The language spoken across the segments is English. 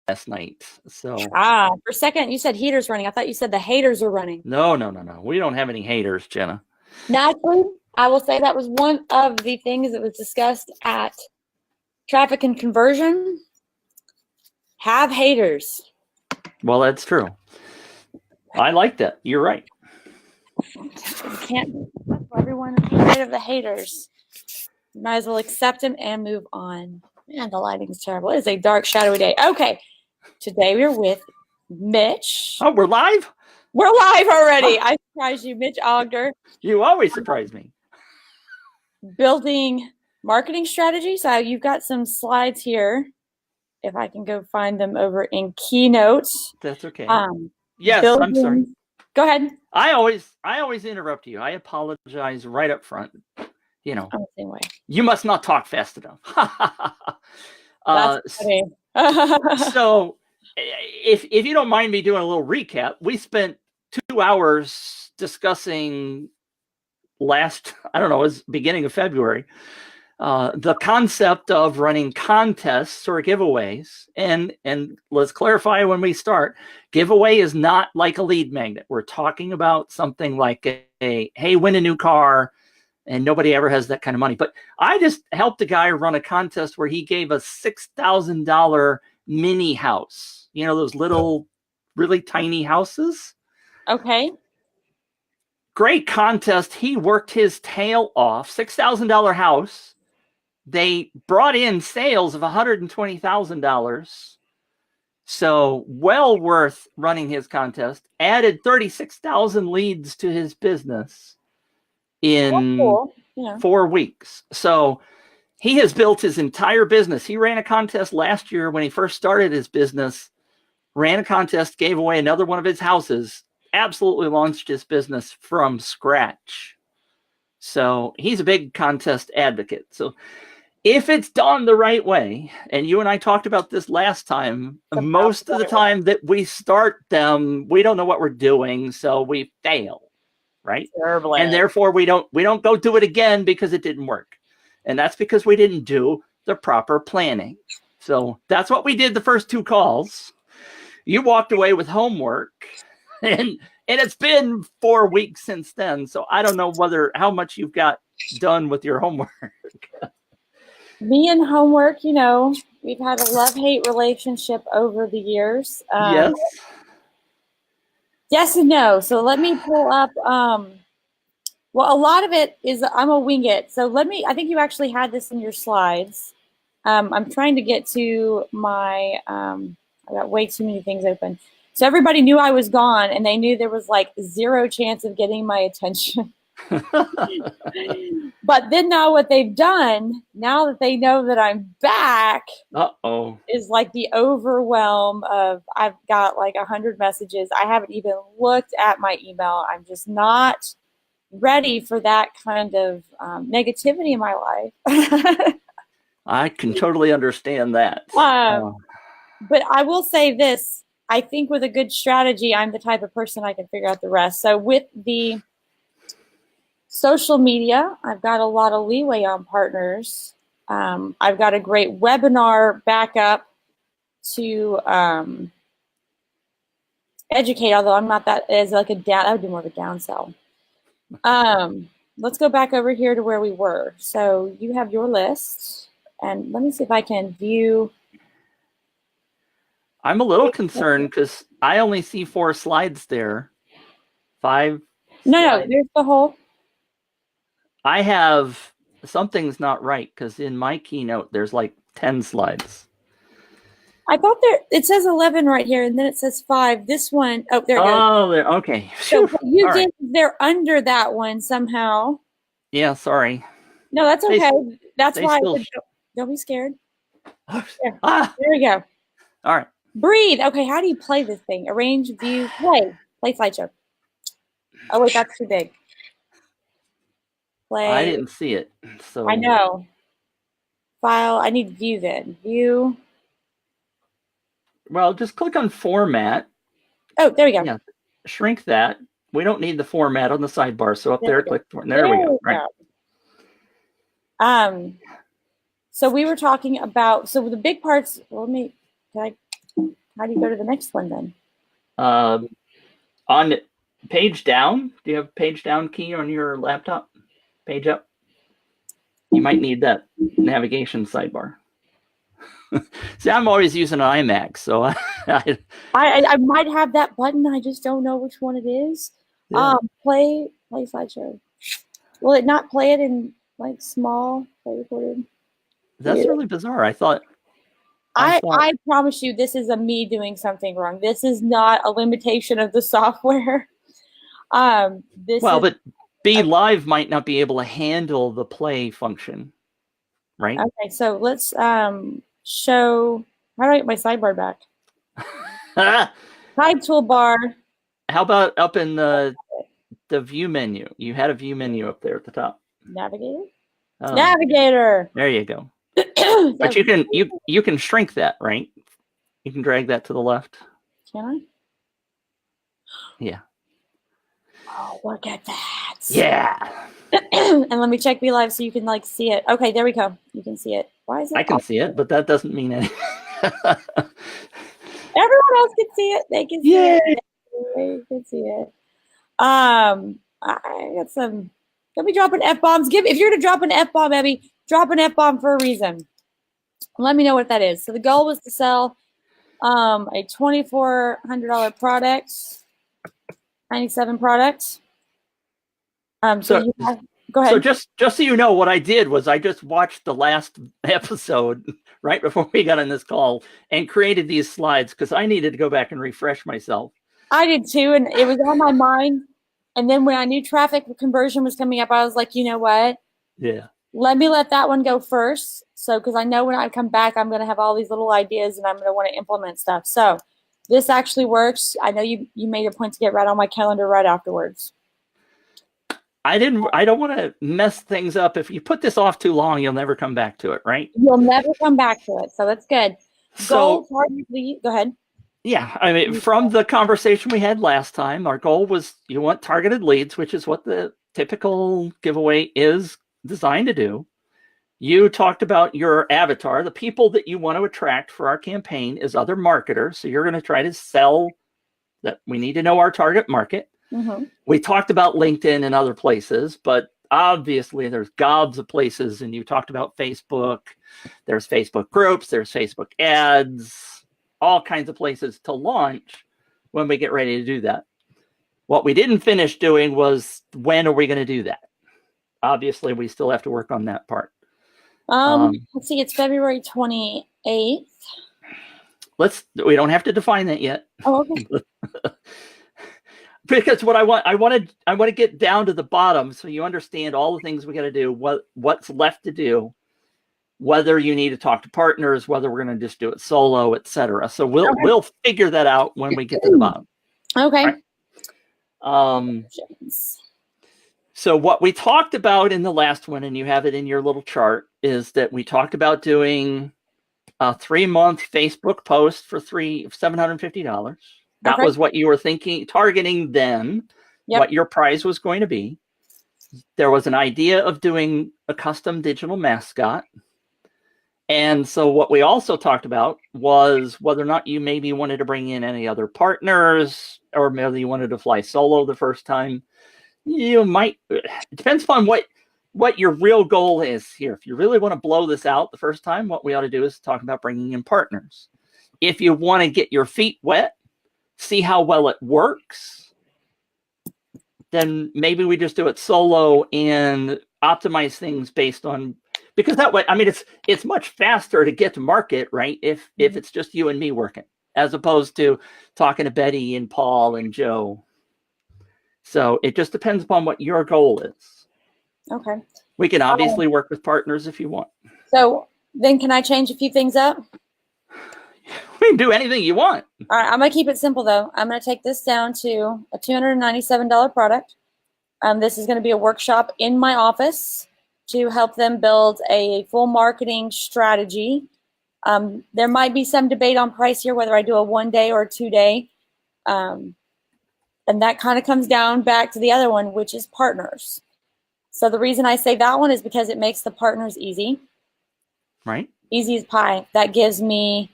last night. So For a second, you said heaters running. I thought you said the haters are running. no. We don't have any haters, Jenna. Naturally, I will say that was one of the things that was discussed at Traffic and Conversion. Have haters. Well, that's true. I like that. You're right. You can't everyone is afraid of the haters. You might as well accept them and move on. Man, the lighting is terrible. It is a dark, shadowy day. Okay. Today we're with Mitch. Oh, we're live? We're live already. I surprised you, Mitch Ogder. You always surprise me. Building marketing strategy. So you've got some slides here. If I can go find them over in Keynote. That's okay. Yes, I'm sorry. Go ahead. I always interrupt you. I apologize right up front. You know, I'm the same way. You must not talk fast enough. That's funny. So if you don't mind me doing a little recap, we spent 2 hours discussing last, I don't know, it was beginning of February, the concept of running contests or giveaways. And let's clarify when we start, giveaway is not like a lead magnet. We're talking about something like a hey, win a new car, and nobody ever has that kind of money. But I just helped a guy run a contest where he gave a $6,000 mini house. You know, those little, really tiny houses? Okay. Great contest. He worked his tail off. $6,000 house. They brought in sales of $120,000. So well worth running his contest. Added 36,000 leads to his business in 4 weeks. So he has built his entire business. He ran a contest last year when he first started his business, ran a contest, gave away another one of his houses, absolutely launched his business from scratch. So he's a big contest advocate. So if it's done the right way, and you and I talked about this last time, most of the time that we start them, we don't know what we're doing, so we fail, right? Terribly. And therefore we don't go do it again because it didn't work. And that's because we didn't do the proper planning. So that's what we did the first 2 calls. You walked away with homework, and it's been 4 weeks since then. So I don't know how much you've got done with your homework. Me and homework, you know, we've had a love-hate relationship over the years. Yes. Yes and no. So let me pull up. Well, a lot of it is I'm a wing it. So I think you actually had this in your slides. I'm trying to get to my, I got way too many things open. So everybody knew I was gone, and they knew there was like 0 chance of getting my attention. But then now what they've done, now that they know that I'm back, is like the overwhelm of I've got like 100 messages. I haven't even looked at my email. I'm just not ready for that kind of negativity in my life. I can totally understand that. But I will say this. I think with a good strategy, I'm the type of person I can figure out the rest. So with the social media, I've got a lot of leeway on partners. I've got a great webinar backup to educate, although I'm not that as like that would be more of a downsell. Let's go back over here to where we were. So you have your list, and let me see if I can view. I'm a little concerned because I only see 4 slides there. 5. No, there's the whole. I have something's not right because in my keynote there's like 10 slides. I thought it says 11 right here, and then it says 5. This one, there it goes. Oh, okay. So they're under that one somehow. Yeah, sorry. No, that's okay. That's why don't be scared. There we go. All right. Breathe. Okay, how do you play this thing? Arrange, view, play slideshow. Oh wait, that's too big. Play. I didn't see it. So I know. File. I need view then. View. Well, just click on format. Oh, there we go. Yeah. Shrink that. We don't need the format on the sidebar. So up there, click. There we go. Right. So we were talking about. So the big parts. Can I How do you go to the next one then? On page down, do you have page down key on your laptop? Page up? You might need that navigation sidebar. See, I'm always using an iMac, so I might have that button. I just don't know which one it is. Yeah. Play slideshow. Will it not play it in like small play recorded? That's Weird. really bizarre. I thought I promise you, this is me doing something wrong. This is not a limitation of the software. But Be Live might not be able to handle the play function, right? Okay, so let's show. How do I get my sidebar back? Side toolbar. How about up in the view menu? You had a view menu up there at the top. Navigator. Navigator. There you go. But you can shrink that, right? You can drag that to the left. Can I? Yeah. Oh, look at that. Yeah. And let me check Be Live so you can like see it. Okay, there we go. You can see it. Why is it? I can see it, but that doesn't mean anything. Everyone else can see it. They can see it. They can see it. I got some. Don't be dropping F-bombs. If you're to drop an F-bomb, Abby, drop an F-bomb for a reason. Let me know what that is. So the goal was to sell a $2,400 product, 97 product. Go ahead. So just so you know, what I did was I just watched the last episode right before we got on this call and created these slides because I needed to go back and refresh myself. I did too, and it was on my mind. And then when I knew traffic conversion was coming up, I was like, you know what? Yeah. Let me let that one go first. So, because I know when I come back, I'm going to have all these little ideas and I'm going to want to implement stuff. So this actually works. I know you made a point to get right on my calendar right afterwards. I don't want to mess things up. If you put this off too long, you'll never come back to it, right? You'll never come back to it. So that's good. So, go ahead. Yeah, I mean, from the conversation we had last time, our goal was you want targeted leads, which is what the typical giveaway is designed to do. You talked about your avatar. The people that you want to attract for our campaign is other marketers. So you're going to try to sell that. We need to know our target market. Mm-hmm. We talked about LinkedIn and other places, but obviously there's gobs of places. And you talked about Facebook. There's Facebook groups. There's Facebook ads. All kinds of places to launch when we get ready to do that. What we didn't finish doing was when are we going to do that? Obviously, we still have to work on that part. Let's see, it's February 28th. We don't have to define that yet. Oh, okay. Because what I want to get down to the bottom so you understand all the things we got to do, what's left to do, whether you need to talk to partners, whether we're going to just do it solo, etc. So we'll figure that out when we get to the bottom. Okay. Right? So what we talked about in the last one, and you have it in your little chart, is that we talked about doing a 3-month Facebook post for $750. That was what you were targeting then, what your prize was going to be. There was an idea of doing a custom digital mascot. And so what we also talked about was whether or not you maybe wanted to bring in any other partners, or maybe you wanted to fly solo the first time. You might, it depends upon what your real goal is here. If you really want to blow this out the first time, what we ought to do is talk about bringing in partners. If you want to get your feet wet, see how well it works, then maybe we just do it solo and optimize things based on, because that way, I mean, it's much faster to get to market, right? If it's just you and me working, as opposed to talking to Betty and Paul and Joe. So it just depends upon what your goal is. Okay. We can obviously work with partners if you want. So then can I change a few things up? We can do anything you want. All right, I'm going to keep it simple, though. I'm going to take this down to a $297 product. This is going to be a workshop in my office to help them build a full marketing strategy. There might be some debate on price here, whether I do a 1-day or a 2-day. And that kind of comes down back to the other one, which is partners. So the reason I say that one is because it makes the partners easy. Right. Easy as pie. That gives me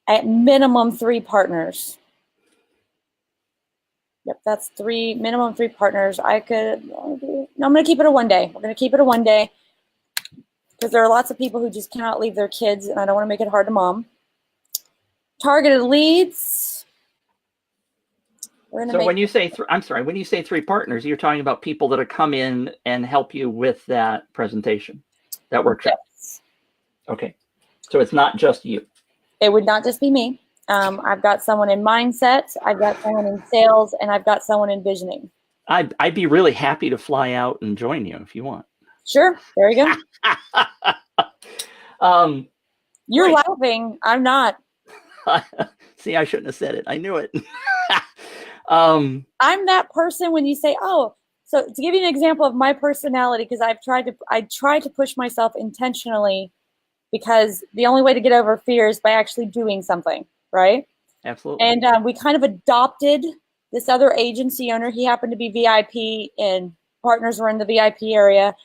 At minimum 3 partners. Yep, that's minimum 3 partners. No, I'm going to keep it a 1 day. We're going to keep it a 1 day because there are lots of people who just cannot leave their kids, and I don't want to make it hard to mom. Targeted leads. So when you say, when you say 3 partners, you're talking about people that have come in and help you with that presentation, that workshop. Yes. Okay. So it's not just you. It would not just be me. I've got someone in mindset, I've got someone in sales, and I've got someone in visioning. I'd be really happy to fly out and join you if you want. Sure. There you go. You're right. laughing. I'm not. See, I shouldn't have said it. I knew it. I'm that person when you say, oh, so to give you an example of my personality, because I try to push myself intentionally, because the only way to get over fear is by actually doing something, right? Absolutely. And we kind of adopted this other agency owner. He happened to be VIP, and partners were in the VIP area,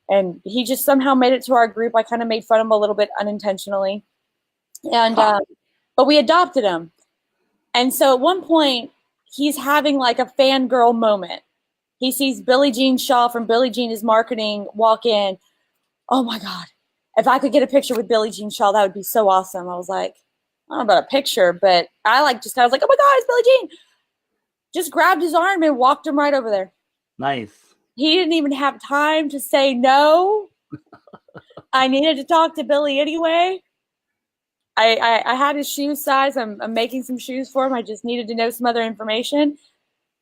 and he just somehow made it to our group. I kind of made fun of him a little bit unintentionally, and but we adopted him. And so at one point, he's having like a fangirl moment. He sees Billie Jean Shaw from Billie Jean is Marketing walk in. Oh my God, if I could get a picture with Billie Jean Shaw, that would be so awesome. I was like, I don't know about a picture, but I was like, oh my God, it's Billie Jean. Just grabbed his arm and walked him right over there. Nice. He didn't even have time to say no. I needed to talk to Billy anyway. I had his shoe size. I'm making some shoes for him. I just needed to know some other information.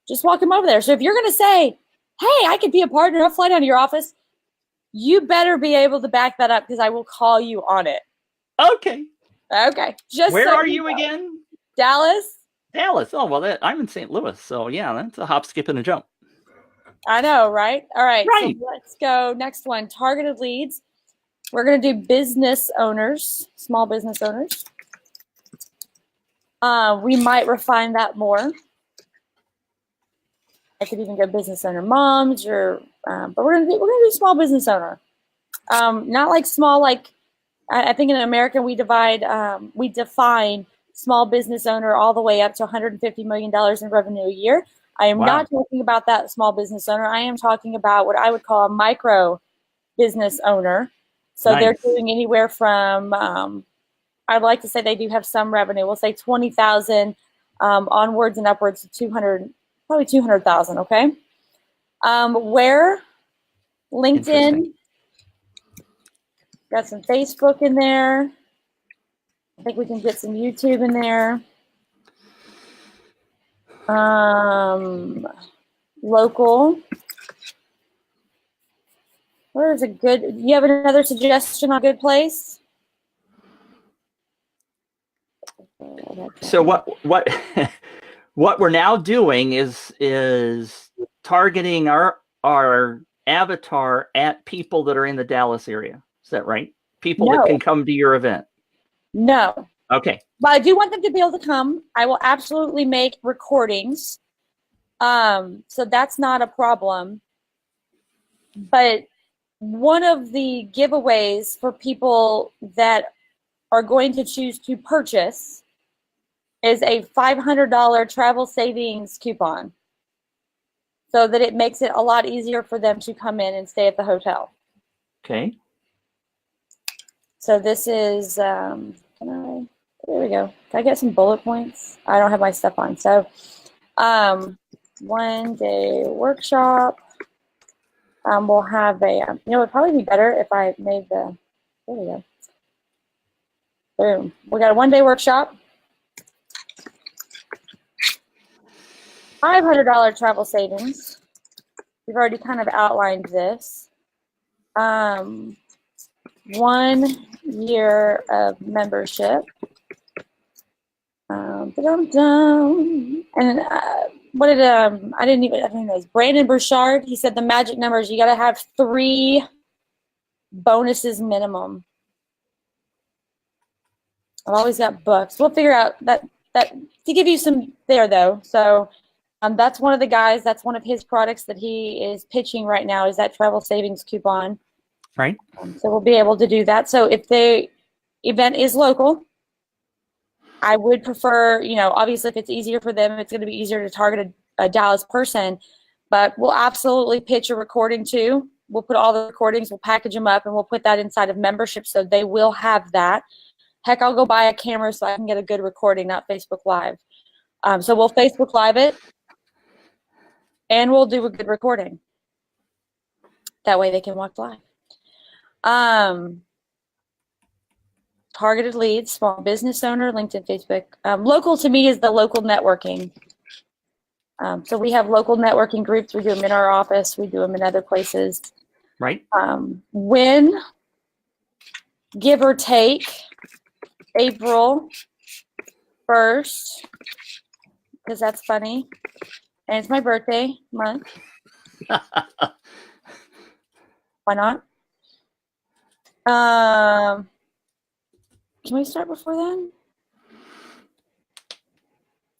Just walk him over there. So if you're going to say, hey, I could be a partner, I'll fly down to your office, you better be able to back that up, because I will call you on it. Okay. Okay. Where are you again? Dallas. Dallas. Oh, well, I'm in St. Louis. So, yeah, that's a hop, skip, and a jump. I know, right? All right. Right. So let's go. Next one, targeted leads. We're going to do business owners, small business owners. We might refine that more. I could even go business owner moms, but we're gonna do small business owner. Not like small, like I think in America we define small business owner all the way up to $150 million in revenue a year. I am not talking about that small business owner. I am talking about what I would call a micro business owner. So They're doing anywhere from, I'd like to say they do have some revenue. We'll say 20,000 onwards and upwards to 200, probably 200,000. Okay. Where? LinkedIn. Got some Facebook in there. I think we can get some YouTube in there. Local. Where is a good? You have another suggestion on a good place? So what what we're now doing is targeting our avatar at people that are in the Dallas area. Is that right? People that can come to your event. No. Okay. But I do want them to be able to come. I will absolutely make recordings. So that's not a problem. But one of the giveaways for people that are going to choose to purchase is a $500 travel savings coupon, so that it makes it a lot easier for them to come in and stay at the hotel. Okay. So this is, there we go. Can I get some bullet points? I don't have my stuff on. So 1 day workshop. We'll have it'd probably be better if I made there we go. Boom. We got a 1 day workshop. $500 travel savings. We've already kind of outlined this. 1 year of membership. And what did I didn't know. It's Brandon Burchard. He said the magic number is you got to have 3 bonuses minimum. I've always got books. We'll figure out that to give you some there though. So that's one of the guys. That's one of his products that he is pitching right now. Is that travel savings coupon? Right. So we'll be able to do that. So if the event is local, I would prefer, obviously if it's easier for them, it's going to be easier to target a Dallas person, but we'll absolutely pitch a recording too. We'll put all the recordings, we'll package them up, and we'll put that inside of membership so they will have that. Heck, I'll go buy a camera so I can get a good recording, not Facebook Live. So we'll Facebook Live it, and we'll do a good recording. That way they can watch live. Targeted leads, small business owner, LinkedIn, Facebook. Local to me is the local networking. So we have local networking groups. We do them in our office. We do them in other places. Right. When, give or take, April 1st, because that's funny, and it's my birthday month. Why not? Can we start before then?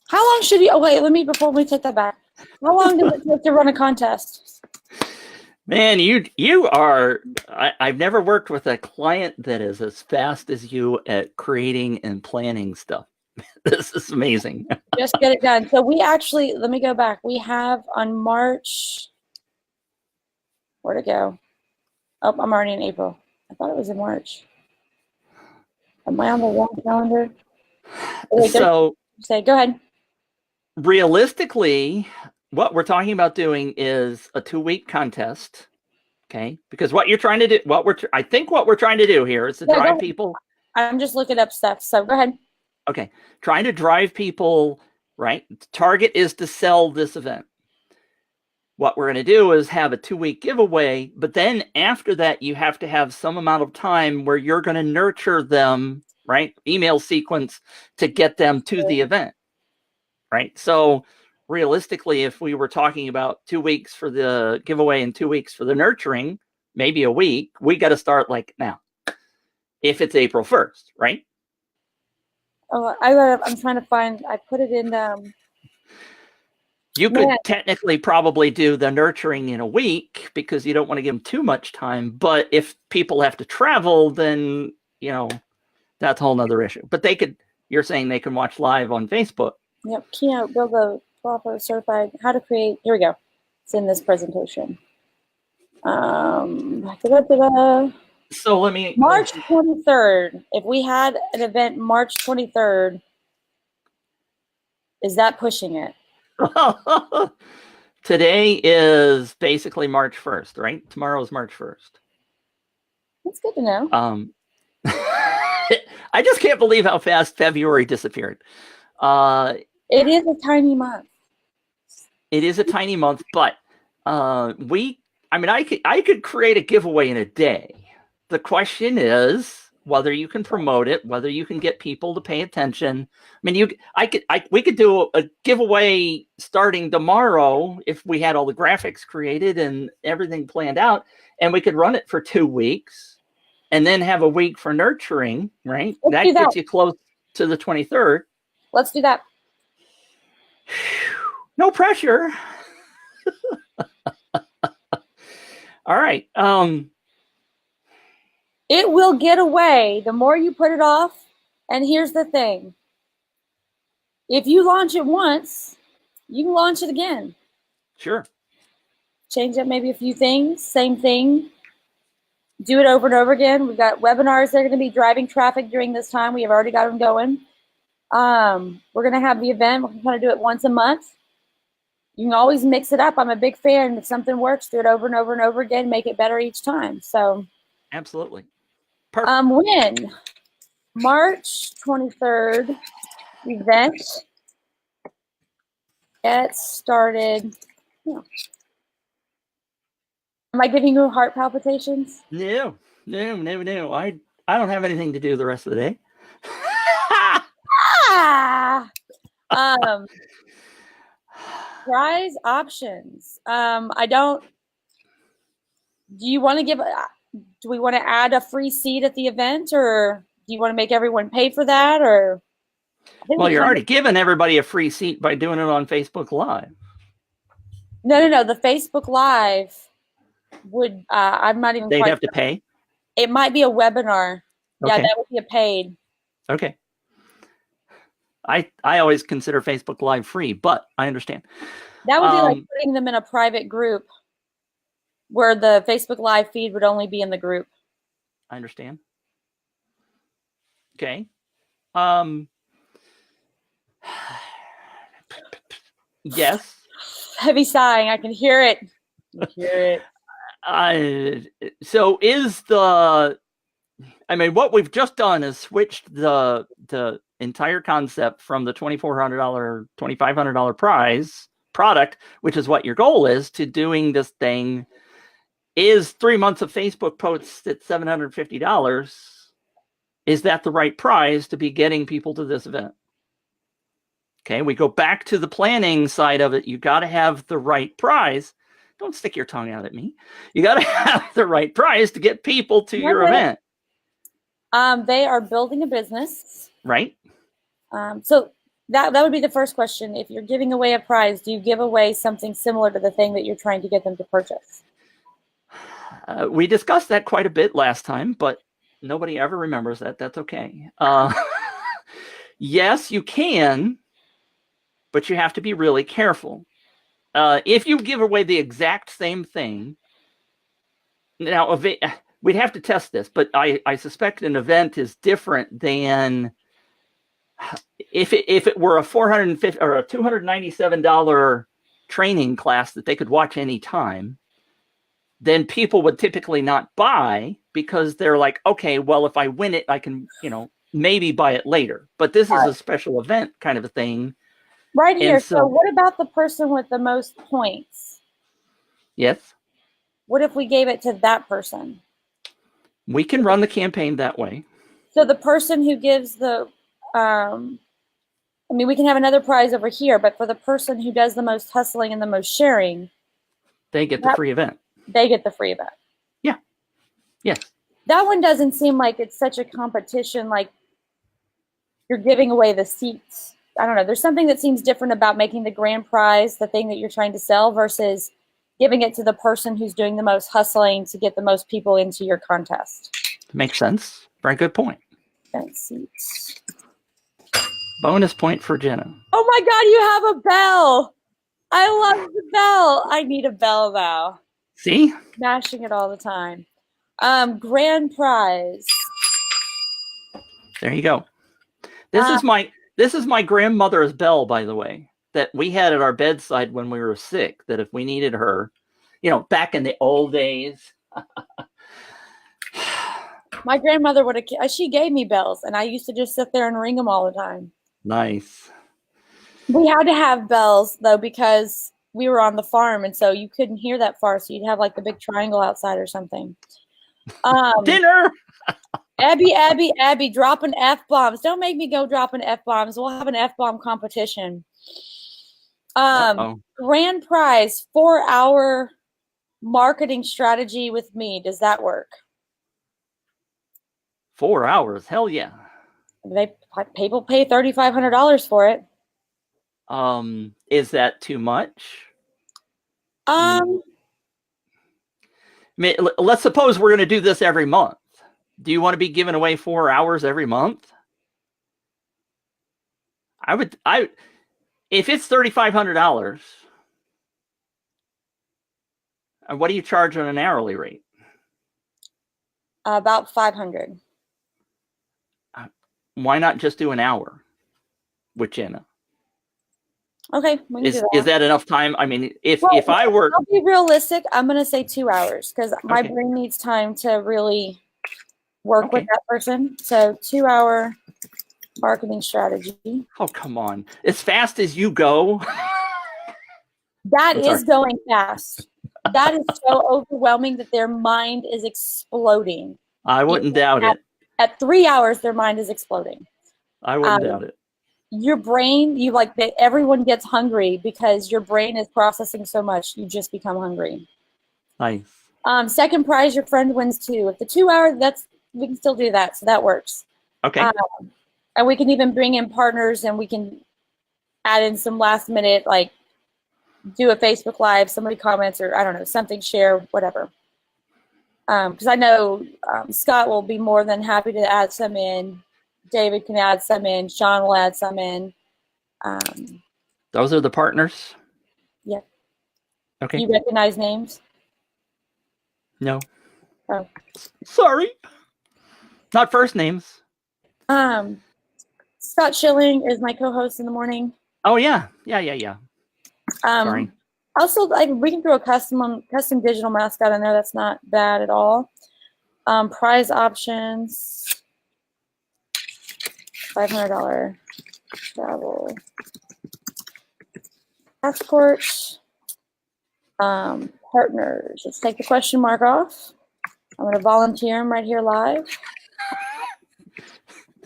How long should you? Oh wait, before we take that back. How long does it take to run a contest? Man, you are. I've never worked with a client that is as fast as you at creating and planning stuff. This is amazing. Just get it done. So we actually, let me go back. We have on March. Where'd it go? Oh, I'm already in April. I thought it was in March. Am I on the wrong calendar? Oh, wait, so go ahead. Realistically, what we're talking about doing is a 2-week contest. Okay, because what you're trying to do, I think what we're trying to do here is to drive people. I'm just looking up stuff. So go ahead. Okay, trying to drive people, right? The target is to sell this event. What we're going to do is have a 2-week giveaway, but then after that, you have to have some amount of time where you're going to nurture them, right? Email sequence to get them to the event, right? So realistically, if we were talking about 2 weeks for the giveaway and 2 weeks for the nurturing, maybe a week, we got to start like now, if it's April 1st, right? Oh, I'm trying to find, I put it in. You could technically probably do the nurturing in a week because you don't want to give them too much time. But if people have to travel, then, that's a whole nother issue. But you're saying they can watch live on Facebook. Yep. Keynote, build a proper certified, how to create, here we go. It's in this presentation. So let me. March 23rd. If we had an event March 23rd, is that pushing it? Today is basically March 1st, right? Tomorrow is March 1st. That's good to know. I just can't believe how fast February disappeared. It is a tiny month. It is a tiny month, but I could create a giveaway in a day. The question is whether you can promote it, whether you can get people to pay attention. I mean, we could do a giveaway starting tomorrow if we had all the graphics created and everything planned out, and we could run it for 2 weeks and then have a week for nurturing, right? That gets you close to the 23rd. Let's do that. No pressure. All right. It will get away the more you put it off. And here's the thing. If you launch it once, you can launch it again. Sure. Change up maybe a few things, same thing. Do it over and over again. We've got webinars that are going to be driving traffic during this time. We have already got them going. We're going to have the event. We're going to do it once a month. You can always mix it up. I'm a big fan. If something works, do it over and over and over again. Make it better each time. So, absolutely. Perfect. When March 23rd event gets started. Yeah. Am I giving you heart palpitations? No. I don't have anything to do the rest of the day. Prize options. I don't. Do you want to give? Do we want to add a free seat at the event, or do you want to make everyone pay for that? Or well, you're already giving everybody a free seat by doing it on Facebook Live. No. The Facebook Live would. I'm not even. They'd have to pay. It might be a webinar. Okay. Yeah, that would be a paid. Okay. I always consider Facebook Live free, but I understand. That would be like putting them in a private group where the Facebook Live feed would only be in the group. I understand. Okay. Yes. Heavy sighing. I can hear it. I can hear it. So is the, I mean, what we've just done is switched the entire concept from the $2,400, $2,500 prize product, which is what your goal is, to doing this thing. Is 3 months of Facebook posts at $750? Is that the right prize to be getting people to this event? Okay, we go back to the planning side of it. You got to have the right prize. Don't stick your tongue out at me. You got to have the right prize to get people to your event. They are building a business. Right. So that would be the first question. If you're giving away a prize, do you give away something similar to the thing that you're trying to get them to purchase? We discussed that quite a bit last time, but nobody ever remembers that. That's okay. Yes, you can, but you have to be really careful. If you give away the exact same thing, now we'd have to test this, but I suspect an event is different than if it were a $450 or a $297 training class that they could watch anytime. Then people would typically not buy because they're like, okay, well, if I win it, I can, maybe buy it later. But this is a special event kind of a thing. Right here. So what about the person with the most points? Yes. What if we gave it to that person? We can run the campaign that way. So the person who gives the, we can have another prize over here, but for the person who does the most hustling and the most sharing, they get the free event. They get the free event. Yeah. Yes. That one doesn't seem like it's such a competition, like you're giving away the seats. I don't know. There's something that seems different about making the grand prize the thing that you're trying to sell versus giving it to the person who's doing the most hustling to get the most people into your contest. Makes sense. Very good point. Seats. Bonus point for Jenna. Oh my God, you have a bell. I love the bell. I need a bell now. See? Smashing it all the time. Grand prize. There you go. This is my grandmother's bell, by the way, that we had at our bedside when we were sick, that if we needed her, back in the old days. My grandmother she gave me bells, and I used to just sit there and ring them all the time. Nice. We had to have bells, though, because we were on the farm, and so you couldn't hear that far, so you'd have like the big triangle outside or something. Dinner! Abby, dropping F-bombs. Don't make me go dropping F-bombs. We'll have an F-bomb competition. Grand prize, 4-hour marketing strategy with me. Does that work? 4 hours? Hell yeah. People pay $3,500 for it. Is that too much? Let's suppose we're going to do this every month. Do you want to be giving away 4 hours every month? If it's $3,500, what do you charge on an hourly rate? About $500. Why not just do an hour with Jenna? Okay, is that enough time? I mean, if I were, I'll be realistic. I'm going to say 2 hours because my brain needs time to really work with that person. So 2-hour marketing strategy. Oh, come on. As fast as you go. That is going fast. That is so overwhelming that their mind is exploding. I wouldn't doubt it. At 3 hours, their mind is exploding. I wouldn't doubt it. Your brain, everyone gets hungry because your brain is processing so much. You just become hungry. Nice. Second prize, your friend wins too. If the 2 hour, we can still do that. So that works. Okay. And we can even bring in partners and we can add in some last minute, like do a Facebook Live, somebody comments or I don't know, something, share, whatever. Because I know Scott will be more than happy to add some in. David can add some in. Sean will add some in. Those are the partners? Yep. Okay. You recognize names? No. Oh. Sorry. Not first names. Scott Schilling is my co-host in the morning. Oh, yeah. Sorry. Also, we can throw a custom digital mascot in there. That's not bad at all. Prize options, $500 travel passport. Partners. Let's take the question mark off. I'm going to volunteer him right here live.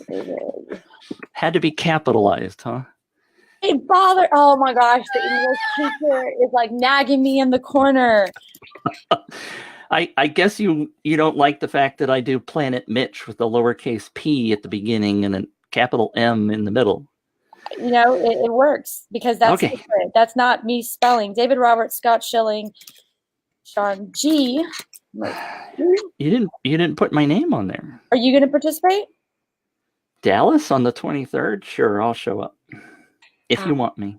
David. Had to be capitalized, huh? Hey, bother! Oh my gosh, the English teacher is like nagging me in the corner. I guess you don't like the fact that I do Planet Mitch with the lowercase p at the beginning and a capital M in the middle. You know, it works because that's okay. Different. That's not me spelling. David Roberts, Scott Schilling, Sean G. You didn't put my name on there. Are you going to participate? Dallas on the 23rd? Sure, I'll show up if you want me.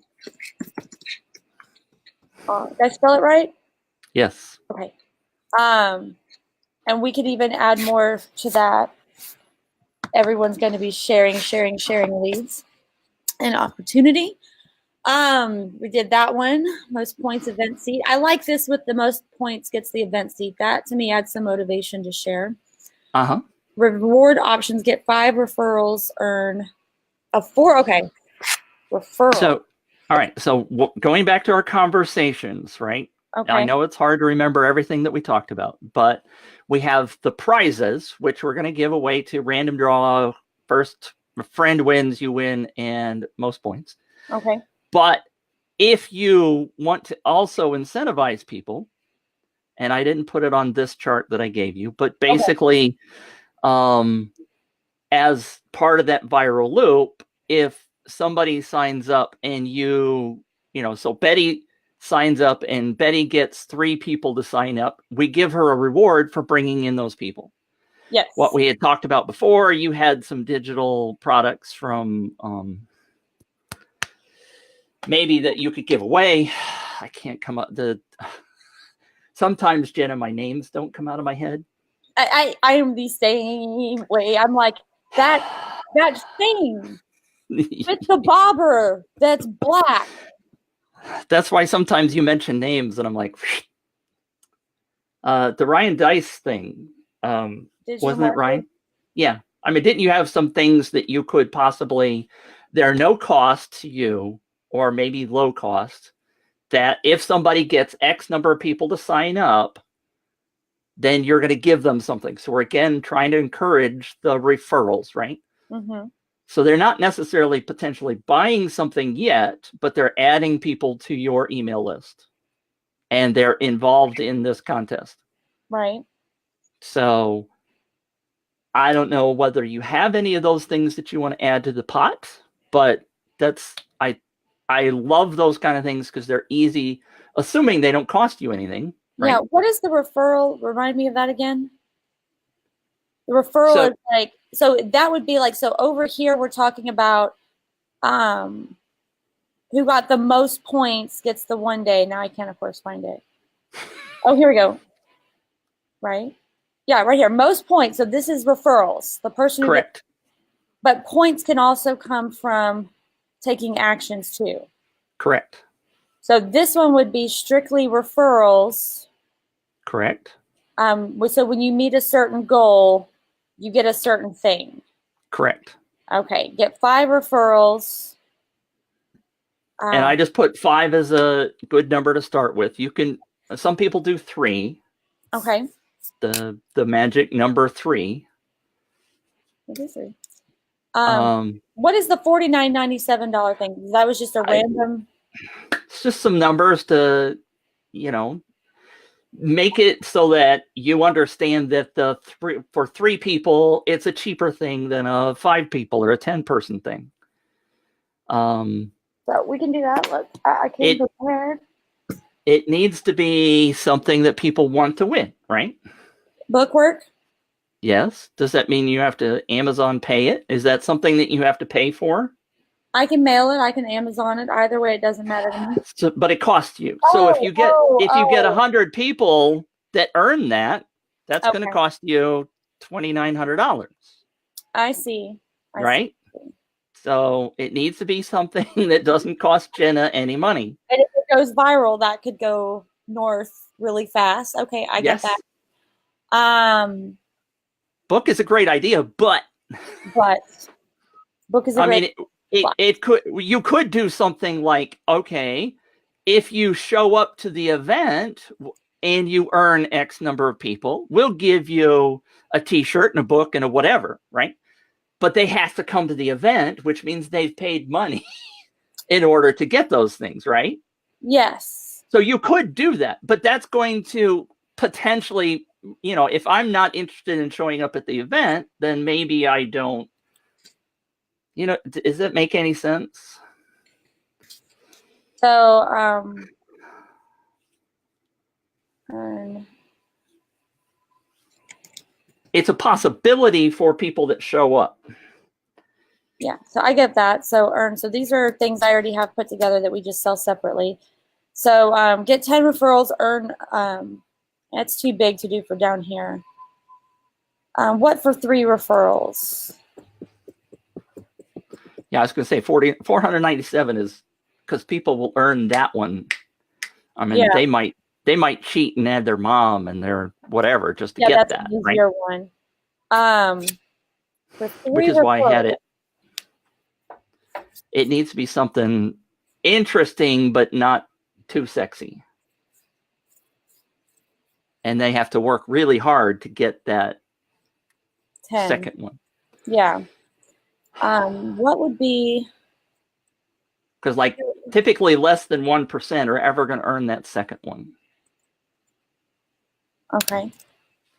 Did I spell it right? Yes. Okay. And we could even add more to that. Everyone's going to be sharing leads and opportunity. We did that one. Most points event seat. I like this with the most points gets the event seat. That to me adds some motivation to share. Uh-huh. Reward options, get 5 referrals, earn a 4. Okay. Referral. So, all right. So going back to our conversations, right? Okay. I know it's hard to remember everything that we talked about, but we have the prizes, which we're going to give away to random draw. First friend wins, you win, and most points. Okay. But if you want to also incentivize people, and I didn't put it on this chart that I gave you, but basically, as part of that viral loop, if somebody signs up and so Betty signs up and Betty gets 3 people to sign up, we give her a reward for bringing in those people. Yes. What we had talked about before, you had some digital products from maybe that you could give away. I can't come up sometimes, Jenna, my names don't come out of my head. I am the same way. I'm like that thing with the bobber that's black. That's why sometimes you mention names and I'm like, the Ryan Dice thing. Wasn't it Ryan? Yeah. I mean, didn't you have some things that you could possibly, they're no cost to you or maybe low cost, that if somebody gets X number of people to sign up, then you're going to give them something. So we're again trying to encourage the referrals, right? Mm-hmm. So they're not necessarily potentially buying something yet, but they're adding people to your email list and they're involved in this contest. Right. So I don't know whether you have any of those things that you want to add to the pot, but I love those kind of things because they're easy, assuming they don't cost you anything. Right? Yeah. What is the referral? Remind me of that again. The referral is like, so that would be like, so over here we're talking about who got the most points gets the 1 day. Now I can't, of course, find it. Oh, here we go. Right? Yeah, right here. Most points. So this is referrals. The person Correct. But points can also come from taking actions too. Correct. So this one would be strictly referrals. Correct. So when you meet a certain goal, you get a certain thing. Correct. Okay. Get 5 referrals. And I just put 5 as a good number to start with. You can, some people do 3. Okay. The magic number 3. What is it? What is the $49.97 thing? That was just a random. It's just some numbers to, make it so that you understand that for 3 people, it's a cheaper thing than a 5 people or a 10-person thing. So we can do that. I came prepared. It needs to be something that people want to win, right? Bookwork? Yes. Does that mean you have to Amazon pay it? Is that something that you have to pay for? I can mail it. I can Amazon it. Either way, it doesn't matter to me. So, but it costs you. So if you get Oh. 100 people that earn that, that's going to Okay. cost you $2,900, I see. I see. right? So it needs to be something that doesn't cost Jenna any money. And if it goes viral, that could go north really fast. Okay, I get Yes. that. Book is a great idea, but book is a I great. mean, you could do something like, okay, if you show up to the event and you earn X number of people, we'll give you a t-shirt and a book and a whatever, right? But they have to come to the event, which means they've paid money in order to get those things, right? Yes. So you could do that, but that's going to potentially, if I'm not interested in showing up at the event, then maybe I don't, does that make any sense? So, it's a possibility for people that show up. Yeah, so I get that. So these are things I already have put together that we just sell separately. So get 10 referrals, earn, that's too big to do for down here. What for 3 referrals? Yeah, I was going to say 497 is because people will earn that one. I mean, yeah. they might cheat and add their mom and their whatever just to get that. That's an easier one. Which is why I had it. It needs to be something interesting, but not too sexy. And they have to work really hard to get that 10. Second one. Yeah. What would be? Because like typically less than 1% are ever going to earn that second one. Okay.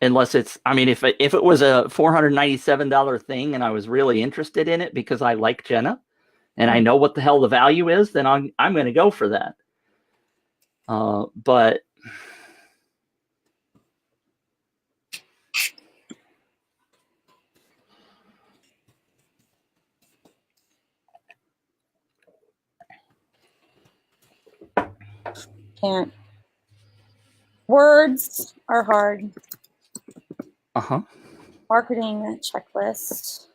Unless it's, I mean, if it was a $497 thing and I was really interested in it because I like Jenna and I know what the hell the value is, then I'm going to go for that. But can't. Words are hard. Uh-huh. Marketing checklist.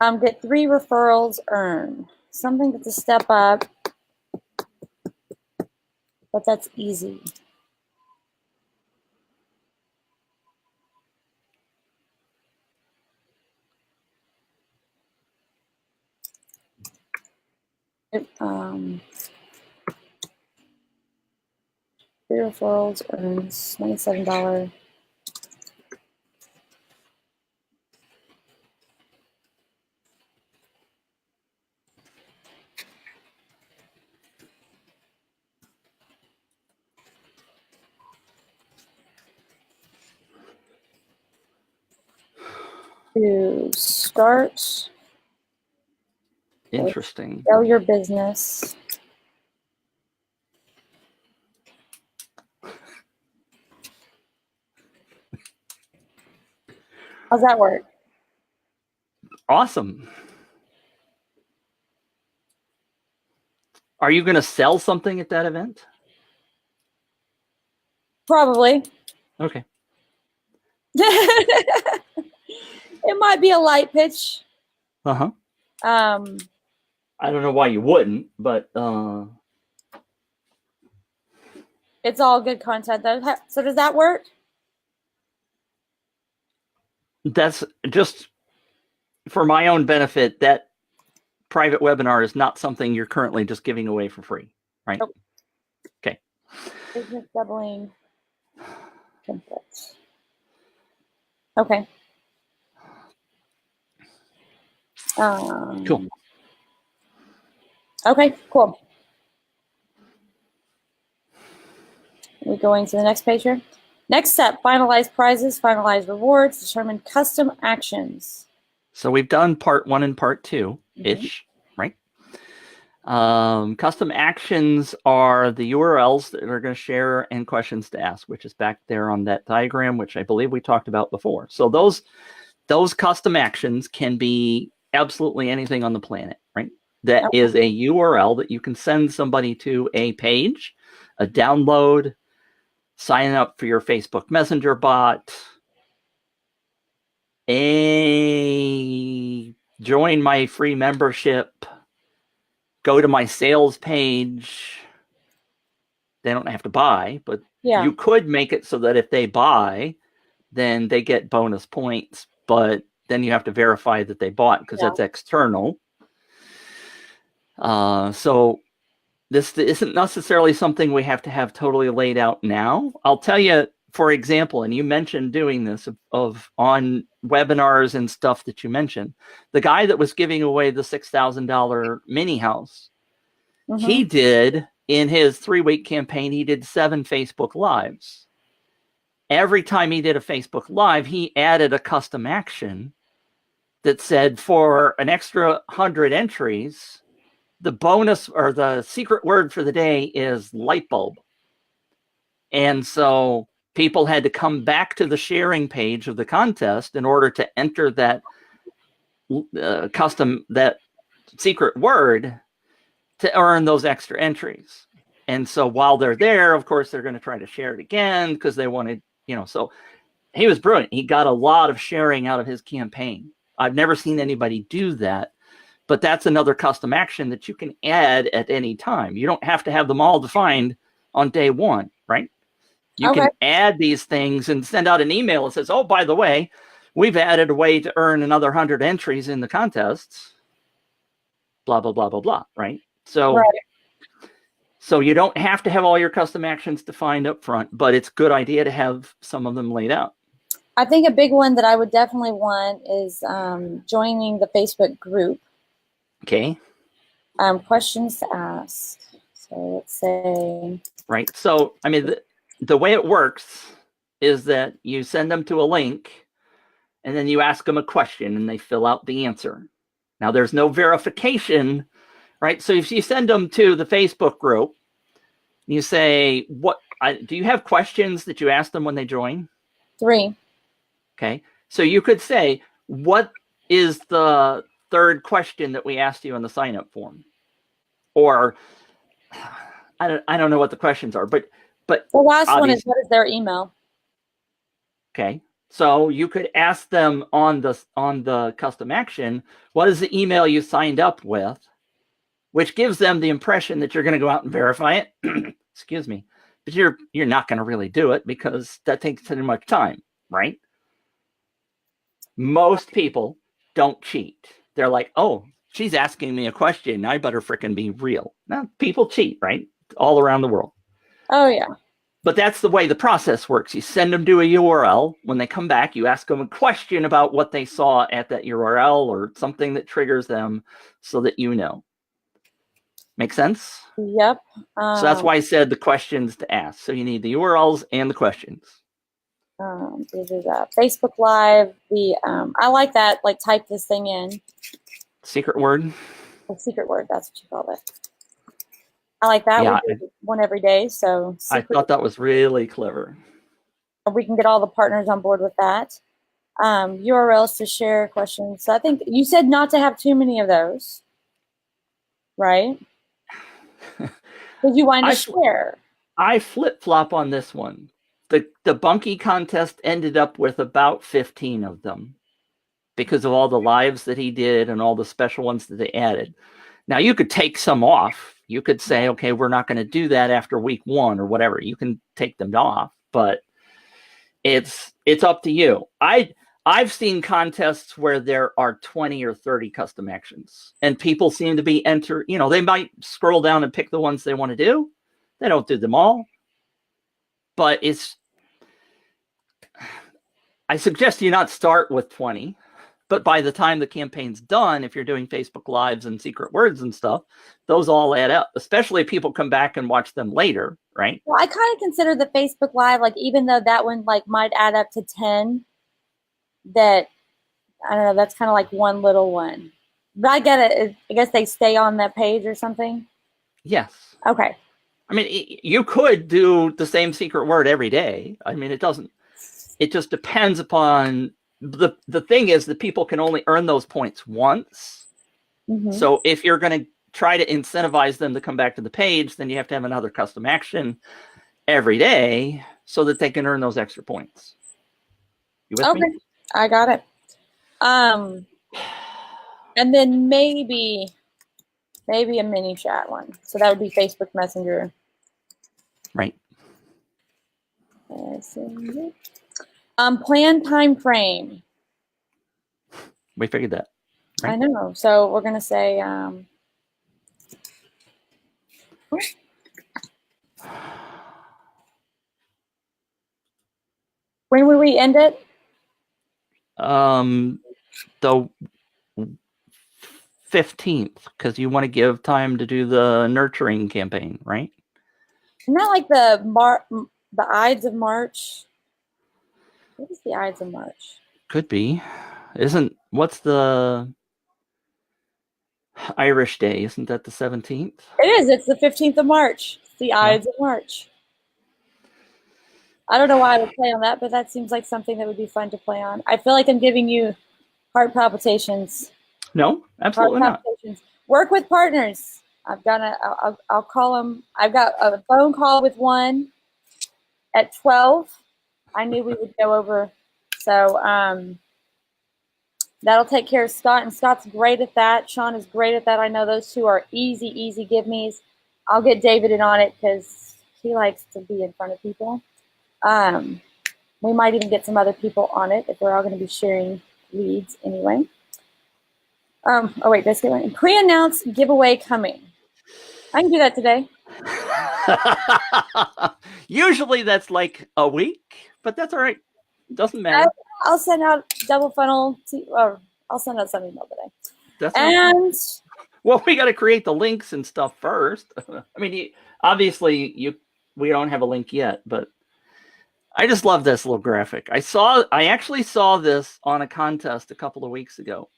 Get 3 referrals, earn. Something that's a step up, but that's easy. Three referrals earns $97. To start. Interesting. Sell your business. How's that work? Awesome. Are you going to sell something at that event? Probably. Okay. It might be a light pitch. Uh-huh. I don't know why you wouldn't, but it's all good content though. So does that work? That's just for my own benefit. That private webinar is not something you're currently just giving away for free, right? Nope. Okay. Business doubling templates. Okay. Cool. Okay, cool. Are we going to the next page here? Next step, finalize prizes, finalize rewards, determine custom actions. So we've done part 1 and part 2-ish, right? Custom actions are the URLs that are going to share and questions to ask, which is back there on that diagram, which I believe we talked about before. So those custom actions can be absolutely anything on the planet, right? That is a URL that you can send somebody to a page, a download, sign up for your Facebook Messenger bot, join my free membership, go to my sales page. They don't have to buy, but you could make it so that if they buy, then they get bonus points, but then you have to verify that they bought because that's external. So this isn't necessarily something we have to have totally laid out now. I'll tell you, for example, and you mentioned doing this on webinars and stuff that you mentioned, the guy that was giving away the $6,000 mini house, he did, in his 3-week campaign, he did 7 Facebook Lives. Every time he did a Facebook Live, he added a custom action that said, for an extra 100 entries, the bonus or the secret word for the day is light bulb. And so people had to come back to the sharing page of the contest in order to enter that that secret word to earn those extra entries. And so while they're there, of course, they're going to try to share it again because they wanted, so he was brilliant. He got a lot of sharing out of his campaign. I've never seen anybody do that, but that's another custom action that you can add at any time. You don't have to have them all defined on day one, right? You can add these things and send out an email that says, oh, by the way, we've added a way to earn another 100 entries in the contests, blah, blah, blah, blah, blah, right? So you don't have to have all your custom actions defined up front, but it's a good idea to have some of them laid out. I think a big one that I would definitely want is joining the Facebook group. Okay. Questions to ask. So let's say. Right. So, I mean, the way it works is that you send them to a link and then you ask them a question and they fill out the answer. Now, there's no verification, right? So if you send them to the Facebook group, you say, do you have questions that you ask them when they join? 3. Okay. So you could say, what is the 3rd question that we asked you on the sign-up form? Or I don't know what the questions are, but the last one is, what is their email? Okay. So you could ask them on the custom action, what is the email you signed up with, which gives them the impression that you're going to go out and verify it. Excuse me. But you're not going to really do it because that takes too much time, right? Most people don't cheat. They're like, oh, she's asking me a question. I better frickin' be real. Now, people cheat, right? All around the world. Oh, yeah. But that's the way the process works. You send them to a URL. When they come back, you ask them a question about what they saw at that URL or something that triggers them so that you know. Make sense? Yep. So that's why I said the questions to ask. So you need the URLs and the questions. Facebook Live. I like that. Like, type this thing in. Secret word. A secret word. That's what you call it. I like that. Yeah, we do one every day. So I thought that was really clever. We can get all the partners on board with that. URLs to share questions. So I think you said not to have too many of those, right? Because you want to share. I flip-flop on this one. The Bunky contest ended up with about 15 of them because of all the lives that he did and all the special ones that they added. Now, you could take some off. You could say, okay, we're not going to do that after week 1 or whatever. You can take them off, but it's up to you. I've seen contests where there are 20 or 30 custom actions and people seem to be they might scroll down and pick the ones they want to do. They don't do them all, but I suggest you not start with 20, but by the time the campaign's done, if you're doing Facebook Lives and secret words and stuff, those all add up, especially if people come back and watch them later, right? Well, I kind of consider the Facebook Live, like, even though that one might add up to 10, that, I don't know, that's kind of like one little one. But I get it. I guess they stay on that page or something. Yes. Okay. I mean, you could do the same secret word every day. I mean, it just depends upon the thing is that people can only earn those points once. Mm-hmm. So if you're going to try to incentivize them to come back to the page, then you have to have another custom action every day so that they can earn those extra points. You with me? I got it. And then maybe a mini chat one. So that would be Facebook Messenger. Right. Plan time frame. We figured that. Right? I know. So we're gonna say when will we end it? The 15th, because you want to give time to do the nurturing campaign, right? Isn't that like the Ides of March? What is the Ides of March? Could be. What's the Irish Day? Isn't that the 17th? It is. It's the 15th of March. It's the Ides of March. I don't know why I would play on that, but that seems like something that would be fun to play on. I feel like I'm giving you heart palpitations. No, absolutely not. Work with partners. I'll call them. I've got a phone call with one at 12. I knew we would go over. So that'll take care of Scott, and Scott's great at that. Sean is great at that. I know those two are easy give-me's. I'll get David in on it because he likes to be in front of people. We might even get some other people on it if we're all going to be sharing leads anyway. Oh wait, let's get one. Pre-announced giveaway coming. I can do that today. Usually that's like a week, but that's all right. Doesn't matter. I'll send out double funnel, or I'll send out some email today. That's and well, we got to create the links and stuff first. I mean, obviously we don't have a link yet, but I just love this little graphic. I actually saw this on a contest a couple of weeks ago,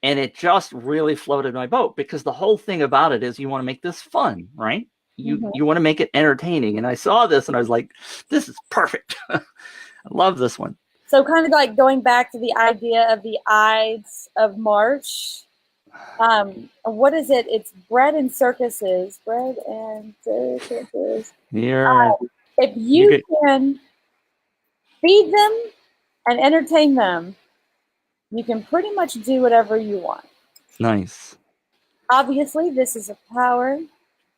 and it just really floated my boat because the whole thing about it is you want to make this fun, right? You want to make it entertaining. And I saw this and I was like, this is perfect. I love this one. So kind of like going back to the idea of the Ides of March. What is it? It's bread and circuses. Bread and circuses. If you can feed them and entertain them, you can pretty much do whatever you want. Nice. Obviously, this is a power.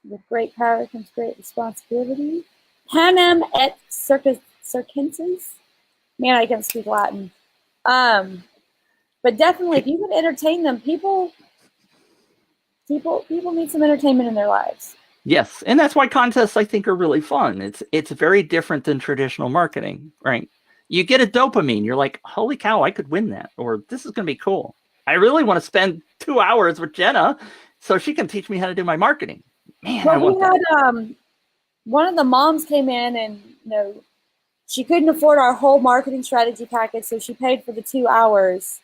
With great power comes great responsibility. Panem et circenses. Man, I can speak Latin. But definitely, if you can entertain them, people need some entertainment in their lives. Yes, and that's why contests, I think, are really fun. It's very different than traditional marketing, right? You get a dopamine. You're like, holy cow, I could win that. Or this is going to be cool. I really want to spend 2 hours with Jenna so she can teach me how to do my marketing. Man, I want that. One of the moms came in and, she couldn't afford our whole marketing strategy package, so she paid for the 2 hours.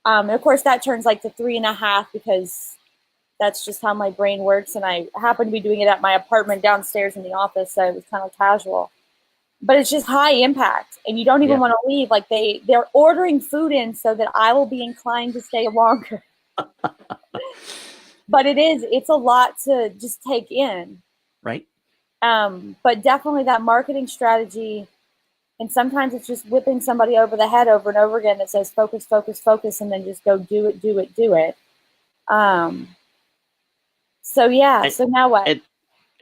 And of course, that turns like to 3.5 because that's just how my brain works. And I happen to be doing it at my apartment downstairs in the office, so it was kind of casual. But it's just high impact, and you don't even want to leave. Like they're ordering food in so that I will be inclined to stay longer. But it's a lot to just take in. Right. But definitely that marketing strategy, and sometimes it's just whipping somebody over the head over and over again that says focus, focus, focus, and then just go do it, do it, do it. So now what?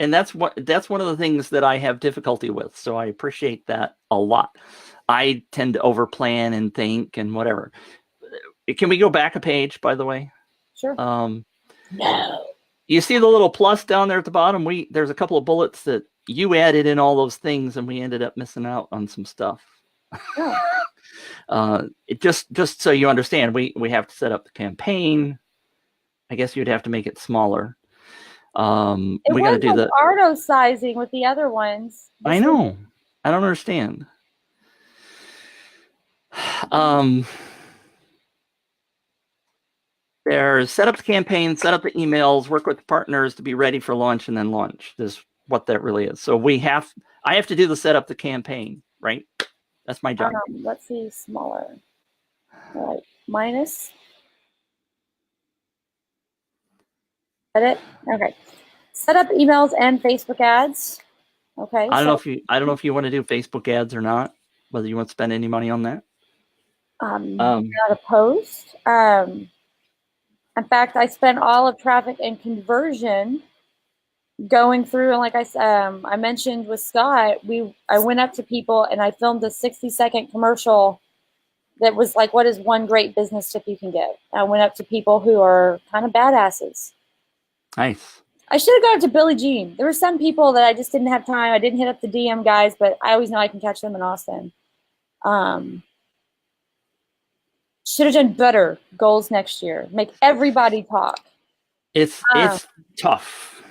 And that's one of the things that I have difficulty with. So I appreciate that a lot. I tend to overplan and think and whatever. Can we go back a page, by the way? Sure. No. You see the little plus down there at the bottom? There's a couple of bullets that you added in all those things, and we ended up missing out on some stuff. Oh. It just so you understand, we have to set up the campaign. I guess you'd have to make it smaller. We got to do the auto sizing with the other ones. I know. I don't understand. There's set up the campaign, set up the emails, work with the partners to be ready for launch, and then launch is what that really is. So I have to do the set up the campaign, right? That's my job. Let's see, smaller. All right, minus. Edit. Okay. Set up emails and Facebook ads. Okay. I don't know if you want to do Facebook ads or not, whether you want to spend any money on that. Not opposed. In fact, I spent all of traffic and conversion going through, and like I mentioned with Scott, I went up to people and I filmed a 60-second commercial that was like, what is one great business tip you can give? I went up to people who are kind of badasses. Nice. I should have gone up to Billie Jean. There were some people that I just didn't have time. I didn't hit up the DM guys, but I always know I can catch them in Austin. Should have done better goals next year. Make everybody talk. It's tough.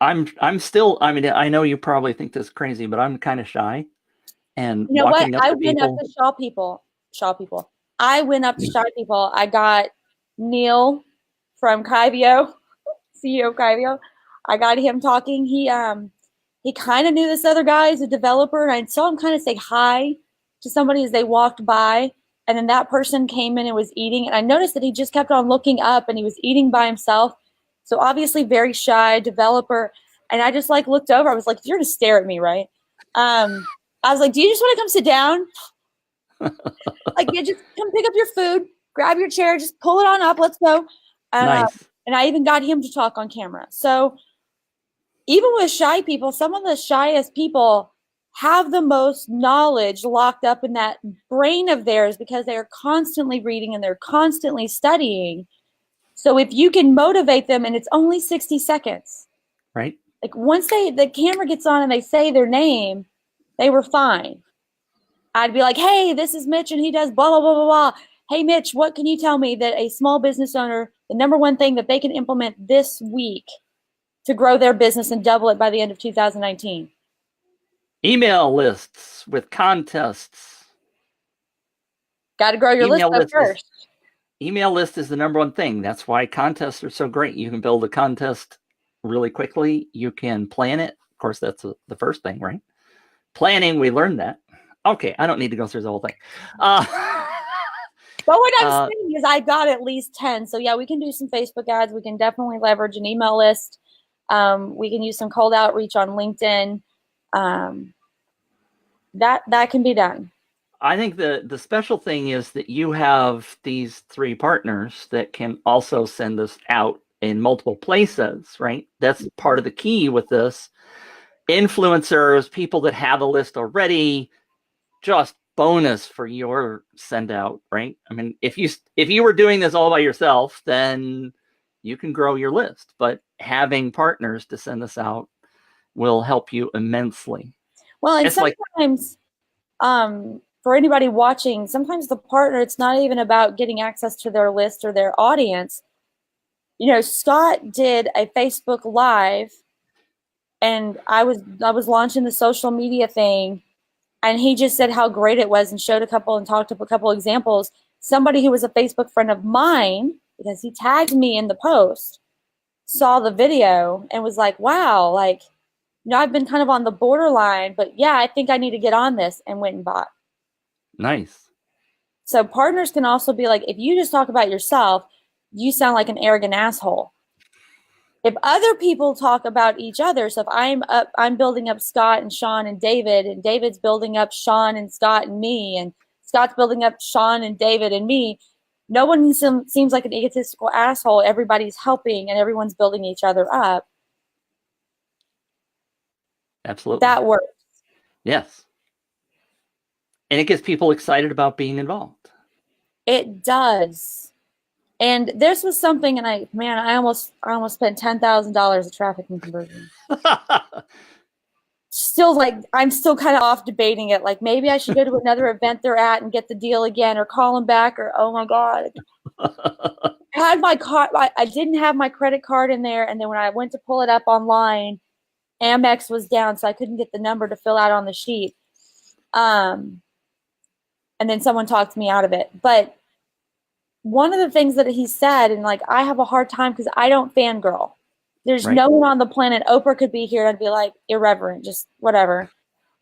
I'm still, I mean, I know you probably think this is crazy, but I'm kind of shy. And you know what? I went up to Shaw people. I went up to Shaw people. I got Neil from Kyvio, CEO of Kyvio. I got him talking. He kind of knew this other guy as a developer, and I saw him kind of say hi to somebody as they walked by. And then that person came in and was eating, and I noticed that he just kept on looking up, and he was eating by himself. So obviously very shy developer. And I just like looked over. I was like, you're gonna stare at me, right? I was like, do you just want to come sit down? Like, yeah, just come pick up your food, grab your chair, just pull it on up. Let's go. Nice. And I even got him to talk on camera. So even with shy people, some of the shyest people have the most knowledge locked up in that brain of theirs because they are constantly reading and they're constantly studying. So if you can motivate them, and it's only 60 seconds, right? Like once the camera gets on and they say their name, they were fine. I'd be like, hey, this is Mitch and he does blah, blah, blah, blah, blah. Hey, Mitch, what can you tell me that a small business owner, the number one thing that they can implement this week to grow their business and double it by the end of 2019? Email lists with contests. Got to grow your list first. Email list is the number one thing. That's why contests are so great. You can build a contest really quickly. You can plan it. Of course, that's the first thing, right? Planning, we learned that. Okay, I don't need to go through the whole thing. But what I'm saying is I got at least 10. So yeah, we can do some Facebook ads. We can definitely leverage an email list. We can use some cold outreach on LinkedIn. That can be done. I think the special thing is that you have these 3 partners that can also send this out in multiple places, right? That's part of the key with this. Influencers, people that have a list already, just bonus for your send out, right? I mean, if you were doing this all by yourself, then you can grow your list, but having partners to send this out will help you immensely. Well, and it's sometimes for anybody watching, sometimes the partner, it's not even about getting access to their list or their audience. You know, Scott did a Facebook Live, and I was launching the social media thing, and he just said how great it was and showed a couple and talked up a couple examples. Somebody who was a Facebook friend of mine, because he tagged me in the post, saw the video and was like, wow, like, you know, I've been kind of on the borderline, but yeah, I think I need to get on this, and went and bought. Nice. So partners can also be like, if you just talk about yourself, you sound like an arrogant asshole. If other people talk about each other, so if I'm building up Scott and Sean and David's building up Sean and Scott and me, and Scott's building up Sean and David and me, no one seems like an egotistical asshole. Everybody's helping and everyone's building each other up. Absolutely. That works. Yes. And it gets people excited about being involved. It does. And this was something, and I almost spent $10,000 of traffic and conversion. I'm still kind of off debating it. Like, maybe I should go to another event they're at and get the deal again, or call them back, or oh my God. I had my card. I didn't have my credit card in there, and then when I went to pull it up online, Amex was down, so I couldn't get the number to fill out on the sheet. And then someone talked me out of it. But one of the things that he said, and like I have a hard time because I don't fangirl. There's Right. no one on the planet. Oprah could be here. I'd be like irreverent, just whatever.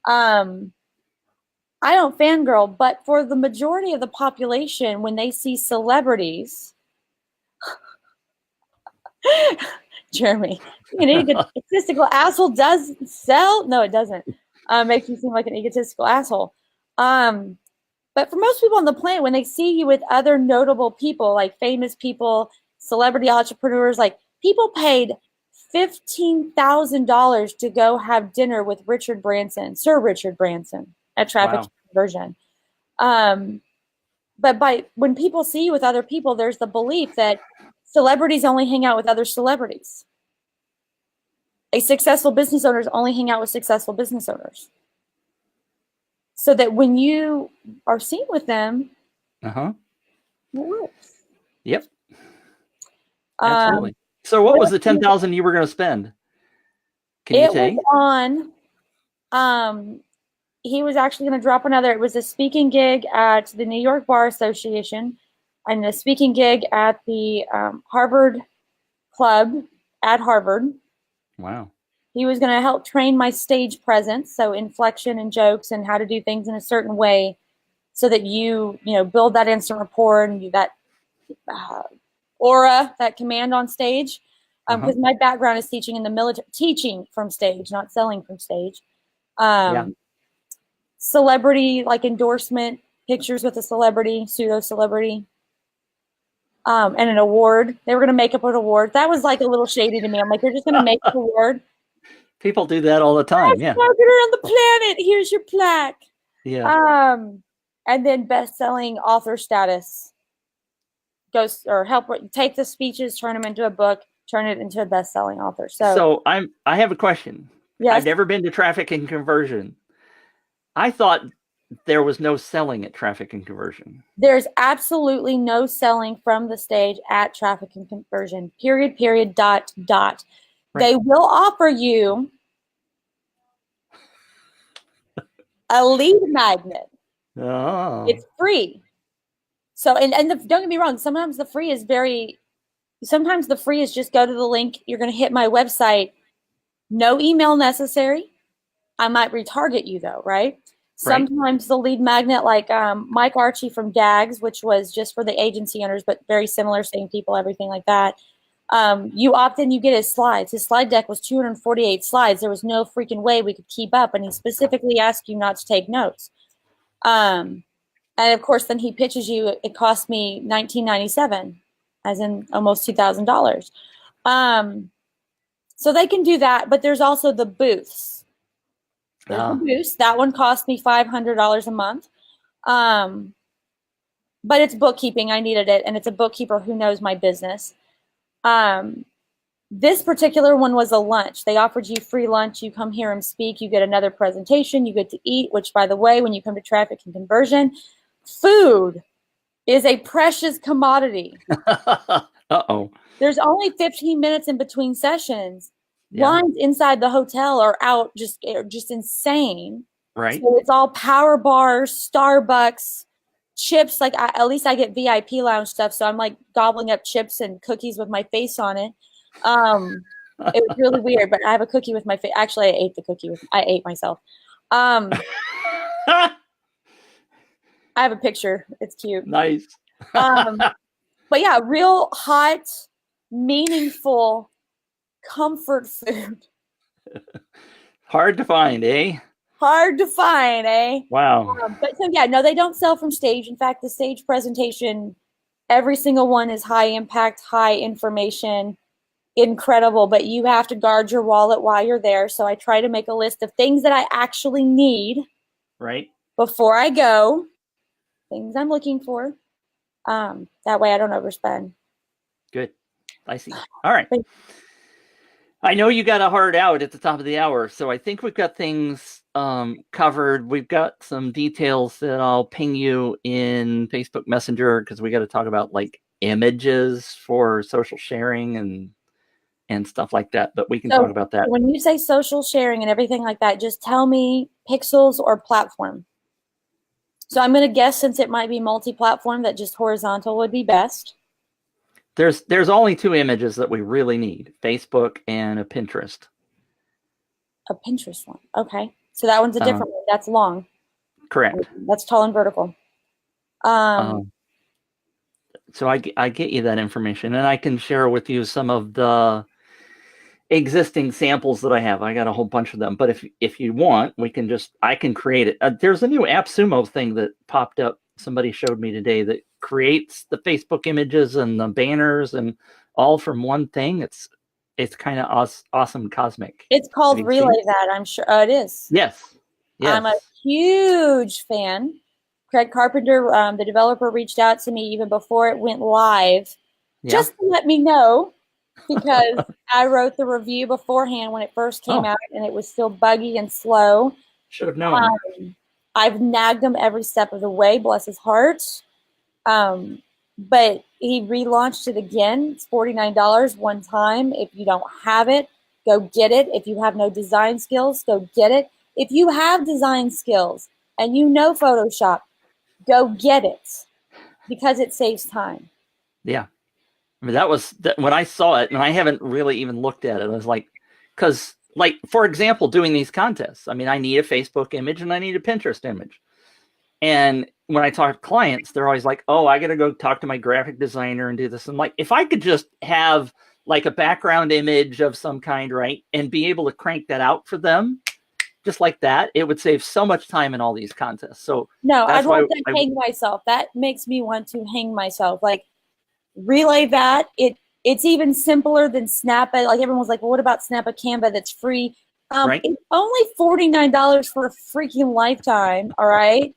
I don't fangirl, but for the majority of the population, when they see celebrities, Jeremy, an egotistical asshole does sell. No, it doesn't. Makes you seem like an egotistical asshole. But for most people on the planet, when they see you with other notable people, like famous people, celebrity entrepreneurs, like people paid $15,000 to go have dinner with Richard Branson, Sir Richard Branson, at Traffic Conversion. But when people see you with other people, there's the belief that celebrities only hang out with other celebrities. A successful business owners only hang out with successful business owners. So that when you are seen with them, it works. Yep. Absolutely. So what was the $10,000 you were going to spend? Can you say? It was on, he was actually going to drop another, it was a speaking gig at the New York Bar Association and a speaking gig at the Harvard Club at Harvard. Wow. He was going to help train my stage presence, so inflection and jokes and how to do things in a certain way so that you build that instant rapport and that aura, that command on stage. Because my background is teaching in the military, teaching from stage, not selling from stage. Celebrity, like endorsement, pictures with a celebrity, pseudo-celebrity, and an award. They were going to make up an award. That was like a little shady to me. I'm like, they're just going to make an award. People do that all the time. Best marketer on the planet. Here's your plaque. Yeah. And then best-selling author status goes, or help take the speeches, turn them into a book, turn it into a best-selling author. So I have a question. Yes. I've never been to Traffic and Conversion. I thought there was no selling at Traffic and Conversion. There's absolutely no selling from the stage at Traffic and Conversion. Period. Dot. Right. They will offer you a lead magnet. Oh. It's free. So, don't get me wrong. Sometimes the free is just go to the link. You're going to hit my website. No email necessary. I might retarget you though, right? Sometimes the lead magnet, like Mike Archie from DAGS, which was just for the agency owners, but very similar, same people, everything like that. You opt in, you get his slides. His slide deck was 248 slides. There was no freaking way we could keep up, and he specifically asked you not to take notes. And of course, then he pitches you. It cost me $19.97, as in almost $2,000. So they can do that, but there's also the booths. There's the booths. That one cost me $500 a month. But it's bookkeeping. I needed it, and it's a bookkeeper who knows my business. This particular one was a lunch. They offered you free lunch. You come hear him speak. You get another presentation. You get to eat, which, by the way, when you come to Traffic and Conversion, food is a precious commodity. Uh-oh. There's only 15 minutes in between sessions. Yeah. Lines inside the hotel are just insane. Right. So it's all power bars, Starbucks, chips. Like at least I get VIP lounge stuff, so I'm like gobbling up chips and cookies with my face on it. It was really weird, but I have a cookie with my face. Actually, I ate myself. I have a picture. It's cute. Nice. But yeah, real hot, meaningful comfort food. Hard to find, eh? Hard to find, eh? Wow. But so yeah, no, they don't sell from stage. In fact, the stage presentation, every single one is high impact, high information, incredible, but you have to guard your wallet while you're there. So I try to make a list of things that I actually need. Right. Before I go, things I'm looking for. That way I don't overspend. Good. I see. All right. I know you got a hard out at the top of the hour, so I think we've got things covered. We've got some details that I'll ping you in Facebook Messenger because we got to talk about like images for social sharing and stuff like that. But we can talk about that. When you say social sharing and everything like that, just tell me pixels or platform. So I'm going to guess, since it might be multi-platform, that just horizontal would be best. There's only 2 images that we really need: Facebook and a Pinterest. A Pinterest one. Okay. So that one's a different one. That's long. Correct. That's tall and vertical. So I get you that information, and I can share with you some of the existing samples that I have. I got a whole bunch of them, but if you want, I can create it. There's a new AppSumo thing that popped up. Somebody showed me today that creates the Facebook images and the banners and all from one thing. It's kind of awesome, cosmic. It's called Relay That, I'm sure. It is. Yes. I'm a huge fan. Craig Carpenter, the developer, reached out to me even before it went live, just to let me know, because I wrote the review beforehand when it first came out, and it was still buggy and slow. Should have known. I've nagged him every step of the way, bless his heart. But he relaunched it again. It's $49 one time. If you don't have it, go get it. If you have no design skills, go get it. If you have design skills and you know Photoshop, go get it, because it saves time. Yeah. I mean, that was when I saw it, and I haven't really even looked at it. I was like, because, like, for example, doing these contests, I mean, I need a Facebook image and I need a Pinterest image. And when I talk to clients, they're always like, oh, I got to go talk to my graphic designer and do this. And like, if I could just have like a background image of some kind, right, and be able to crank that out for them, just like that, it would save so much time in all these contests. So no, I'd want to hang myself. That makes me want to hang myself. Like, Relay That, it's even simpler than Snappa. Like, everyone's like, well, what about Snappa Canva that's free? Right. It's only $49 for a freaking lifetime, all right?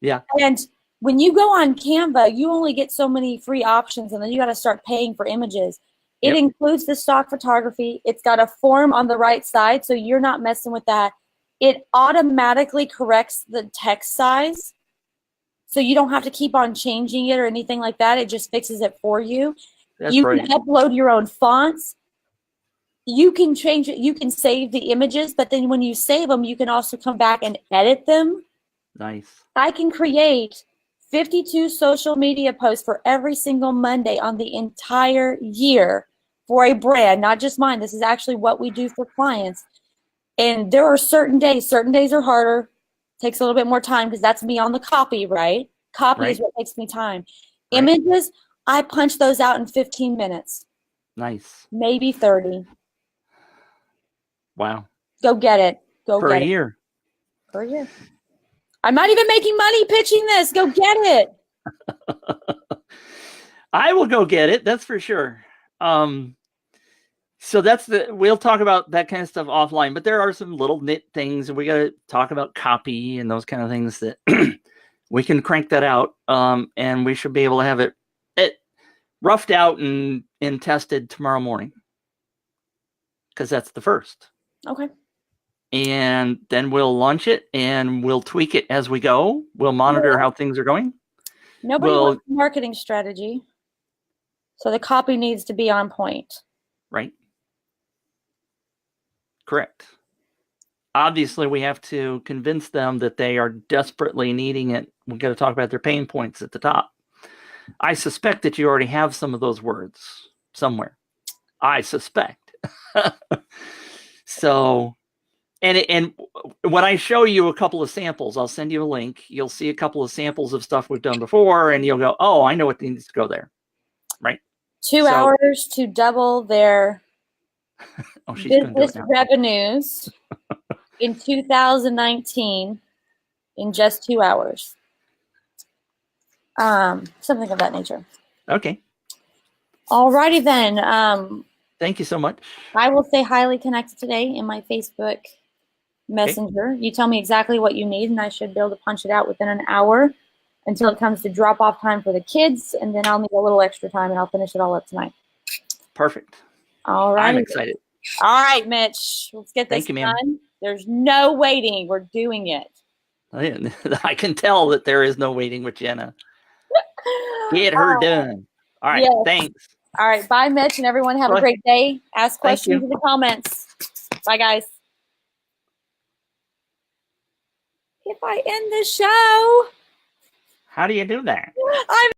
Yeah. And when you go on Canva, you only get so many free options, and then you got to start paying for images. It includes the stock photography. It's got a form on the right side, so you're not messing with that. It automatically corrects the text size, so you don't have to keep on changing it or anything like that. It just fixes it for you. You can upload your own fonts. You can change it. You can save the images, but then when you save them, you can also come back and edit them. Nice. I can create 52 social media posts for every single Monday on the entire year for a brand, not just mine. This is actually what we do for clients. And there are certain days are harder. Takes a little bit more time because that's me on the copy, right? Copy is what takes me time. Right. Images, I punch those out in 15 minutes. Nice. Maybe 30. Wow. Go get it. Go for get a it. year. For a year. I'm not even making money pitching this. Go get it. I will go get it. That's for sure. So we'll talk about that kind of stuff offline, but there are some little nit things, and we got to talk about copy and those kind of things that we can crank that out. And we should be able to have it roughed out and tested tomorrow morning, because that's the first. Okay. And then we'll launch it and we'll tweak it as we go. We'll monitor how things are going. Nobody wants a marketing strategy, so the copy needs to be on point. Right. Correct. Obviously, we have to convince them that they are desperately needing it. We've got to talk about their pain points at the top. I suspect that you already have some of those words somewhere. I suspect. So, and when I show you a couple of samples, I'll send you a link. You'll see a couple of samples of stuff we've done before, and you'll go, oh, I know what needs to go there. Right? 2 hours to double their business revenues in 2019 in just 2 hours. Something of that nature. Okay. Alrighty then. Thank you so much. I will stay highly connected today in my Facebook Messenger. Okay. You tell me exactly what you need, and I should be able to punch it out within an hour until it comes to drop-off time for the kids, and then I'll need a little extra time, and I'll finish it all up tonight. Perfect. All right. I'm excited. All right, Mitch. Let's get this done. Ma'am. There's no waiting. We're doing it. I can tell that there is no waiting with Jenna. Get her done. All right. Yes. Thanks. All right. Bye, Mitch, and everyone have a great day. Ask questions in the comments. Bye, guys. If I end the show. How do you do that? I'm